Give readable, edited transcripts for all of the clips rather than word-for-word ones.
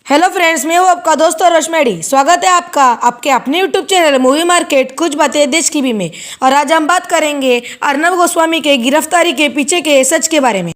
Hello friends, मैं हूँ आपका दोस्त रश्मेडी। स्वागत है आपका आपके अपने यूट्यूब चैनल मूवी मार्केट कुछ बातें देश की भी में। और आज हम बात करेंगे अर्नब गोस्वामी के गिरफ्तारी के पीछे के सच के बारे में।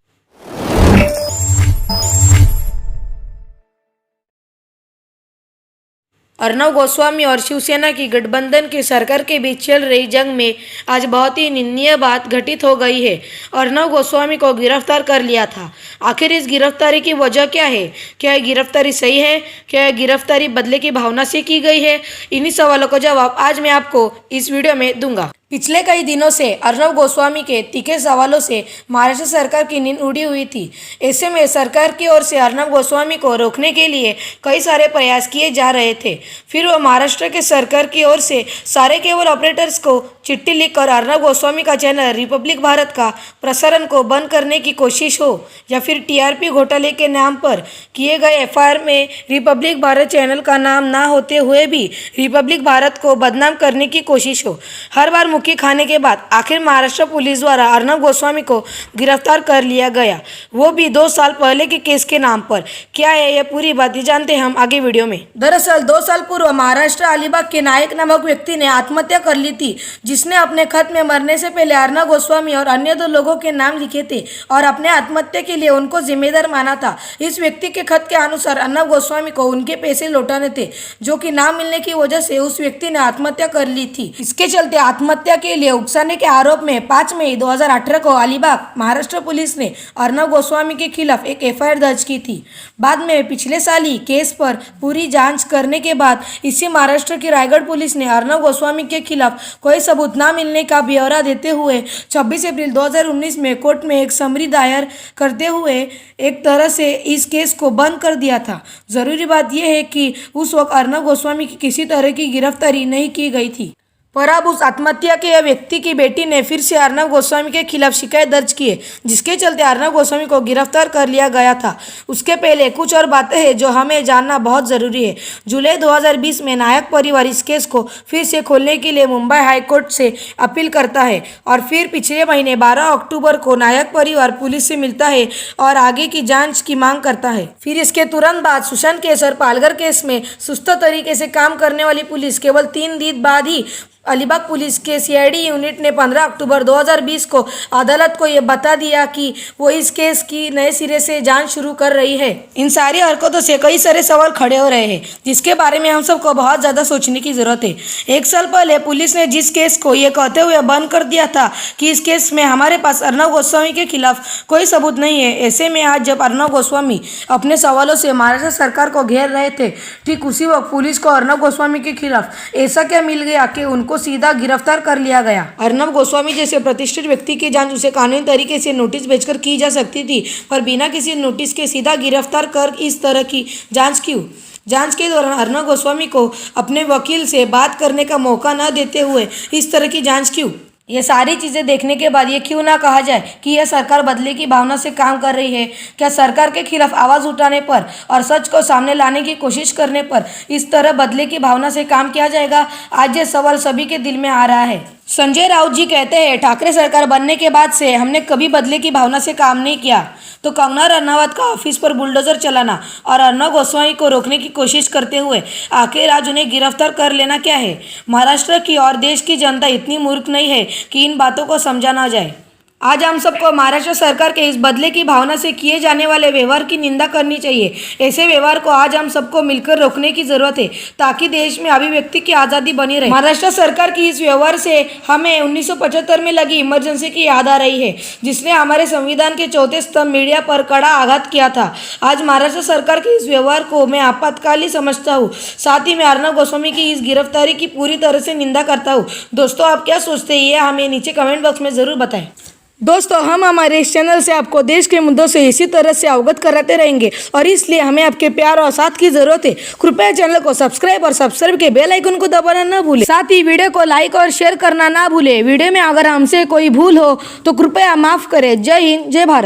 अर्नब गोस्वामी और शिवसेना की गठबंधन की सरकार के बीच चल रही जंग में आज बहुत ही निंदनीय बात घटित हो गई है। अर्नब गोस्वामी को गिरफ्तार कर लिया था। आखिर इस गिरफ्तारी की वजह क्या है? क्या यह गिरफ्तारी सही है? क्या यह गिरफ्तारी बदले की भावना से की गई है? इन्हीं सवालों का जवाब आज मैं आपको इस वीडियो में दूंगा। पिछले कई दिनों से अर्नब गोस्वामी के तीखे सवालों से महाराष्ट्र सरकार की नींद उड़ी हुई थी। ऐसे में सरकार की ओर से अर्नब गोस्वामी को रोकने के लिए कई सारे प्रयास किए जा रहे थे। फिर वो महाराष्ट्र के सरकार की ओर से सारे केबल ऑपरेटर्स को चिट्ठी लिखकर अर्नब गोस्वामी का चैनल रिपब्लिक भारत का प्रसारण को बंद करने की कोशिश हो, या फिर टीआरपी घोटाले के नाम पर किए गए एफआईआर में रिपब्लिक भारत चैनल का नाम ना होते हुए भी रिपब्लिक भारत को बदनाम करने की कोशिश हो। हर बार मुक्की खाने के बाद आखिर महाराष्ट्र पुलिस द्वारा अर्नब गोस्वामी को गिरफ्तार कर लिया गया, वो भी 2 साल पहले के केस के नाम पर। क्या है यह पूरी बातें जानते हैं हम आगे वीडियो में। दरअसल 2 साल पूर्व महाराष्ट्र अलीबाग के नायक नामक व्यक्ति ने आत्महत्या कर ली थी, जिसने अपने खत में मरने से पहले अर्नब गोस्वामी और अन्य 2 लोगों के नाम लिखे थे और अपने आत्महत्या के लिए उनको जिम्मेदार माना था। इस व्यक्ति के खत के अनुसार अर्नब गोस्वामी को उनके पैसे लौटाने थे, जो कि ना मिलने की वजह से उस व्यक्ति ने आत्महत्या कर ली थी। इसके चलते आत्महत्या के लिए उकसाने के आरोप में 5 मई 2018 को अलीबाग महाराष्ट्र पुलिस ने अर्नब गोस्वामी के खिलाफ एक एफआईआर दर्ज की थी। बाद में पिछले साल ही केस पर पूरी जांच करने के बाद इसी महाराष्ट्र की रायगढ़ पुलिस ने अर्नब गोस्वामी के खिलाफ कोई सबूत न मिलने का ब्यौरा देते हुए 26 अप्रैल 2019 में कोर्ट में एक समरी दायर करते हुए एक तरह से इस केस को बंद कर दिया था। जरूरी बात यह है कि उस वक्त अर्नब गोस्वामी की किसी तरह की गिरफ्तारी नहीं की गई थी, पर अब उस आत्महत्या के व्यक्ति की बेटी ने फिर से अर्नब गोस्वामी के खिलाफ शिकायत दर्ज की है, जिसके चलते अर्नब गोस्वामी को गिरफ्तार कर लिया गया था। उसके पहले कुछ और बातें हैं जो हमें जानना बहुत ज़रूरी है। जुलाई 2020 में नायक परिवार इस केस को फिर से खोलने के लिए मुंबई हाईकोर्ट से अपील करता है और फिर पिछले महीने 12 अक्टूबर को नायक परिवार पुलिस से मिलता है और आगे की जाँच की मांग करता है। फिर इसके तुरंत बाद सुशांत केस और पालघर केस में सुस्त तरीके से काम करने वाली पुलिस केवल 3 दिन बाद ही अलीबाग पुलिस के सीआईडी यूनिट ने 15 अक्टूबर 2020 को अदालत को यह बता दिया कि वो इस केस की नए सिरे से जांच शुरू कर रही है। इन सारी हरकतों से कई सारे सवाल खड़े हो रहे हैं, जिसके बारे में हम सबको बहुत ज़्यादा सोचने की ज़रूरत है। 1 साल पहले पुलिस ने जिस केस को ये कहते हुए बंद कर दिया था कि इस केस में हमारे पास अर्नब गोस्वामी के खिलाफ कोई सबूत नहीं है, ऐसे में आज जब अर्नब गोस्वामी अपने सवालों से महाराष्ट्र सरकार को घेर रहे थे, ठीक उसी वक्त पुलिस को अर्नब गोस्वामी के खिलाफ ऐसा क्या मिल गया कि उनको सीधा गिरफ्तार कर लिया गया। अर्नब गोस्वामी जैसे प्रतिष्ठित व्यक्ति की जांच उसे कानूनी तरीके से नोटिस भेजकर की जा सकती थी, पर बिना किसी नोटिस के सीधा गिरफ्तार कर इस तरह की जांच क्यों? जांच के दौरान अर्नब गोस्वामी को अपने वकील से बात करने का मौका न देते हुए इस तरह की जांच क्यों? ये सारी चीज़ें देखने के बाद ये क्यों ना कहा जाए कि यह सरकार बदले की भावना से काम कर रही है। क्या सरकार के खिलाफ आवाज़ उठाने पर और सच को सामने लाने की कोशिश करने पर इस तरह बदले की भावना से काम किया जाएगा? आज ये सवाल सभी के दिल में आ रहा है। संजय राउत जी कहते हैं, ठाकरे सरकार बनने के बाद से हमने कभी बदले की भावना से काम नहीं किया। तो कंगना रनावत का ऑफिस पर बुलडोजर चलाना और अर्नब गोस्वामी को रोकने की कोशिश करते हुए आखिर आज उन्हें गिरफ्तार कर लेना क्या है? महाराष्ट्र की और देश की जनता इतनी मूर्ख नहीं है कि इन बातों को समझा ना जाए। आज हम सबको महाराष्ट्र सरकार के इस बदले की भावना से किए जाने वाले व्यवहार की निंदा करनी चाहिए। ऐसे व्यवहार को आज हम सबको मिलकर रोकने की जरूरत है, ताकि देश में अभिव्यक्ति की आज़ादी बनी रहे। महाराष्ट्र सरकार की इस व्यवहार से हमें 1975 में लगी इमरजेंसी की याद आ रही है, जिसने हमारे संविधान के 4थे स्तंभ मीडिया पर कड़ा आघात किया था। आज महाराष्ट्र सरकार के इस व्यवहार को मैं आपातकालीन समझता हूँ। साथ ही मैं अर्नब गोस्वामी की इस गिरफ्तारी की पूरी तरह से निंदा करता हूँ। दोस्तों, आप क्या सोचते हैं, ये हमें नीचे कमेंट बॉक्स में ज़रूर बताएं। दोस्तों, हम हमारे इस चैनल से आपको देश के मुद्दों से इसी तरह से अवगत कराते रहेंगे और इसलिए हमें आपके प्यार और साथ की जरूरत है। कृपया चैनल को सब्सक्राइब और सब्सक्राइब के बेल आइकन को दबाना ना भूलें। साथ ही वीडियो को लाइक और शेयर करना ना भूलें। वीडियो में अगर हमसे कोई भूल हो तो कृपया माफ करें। जय हिंद, जय भारत।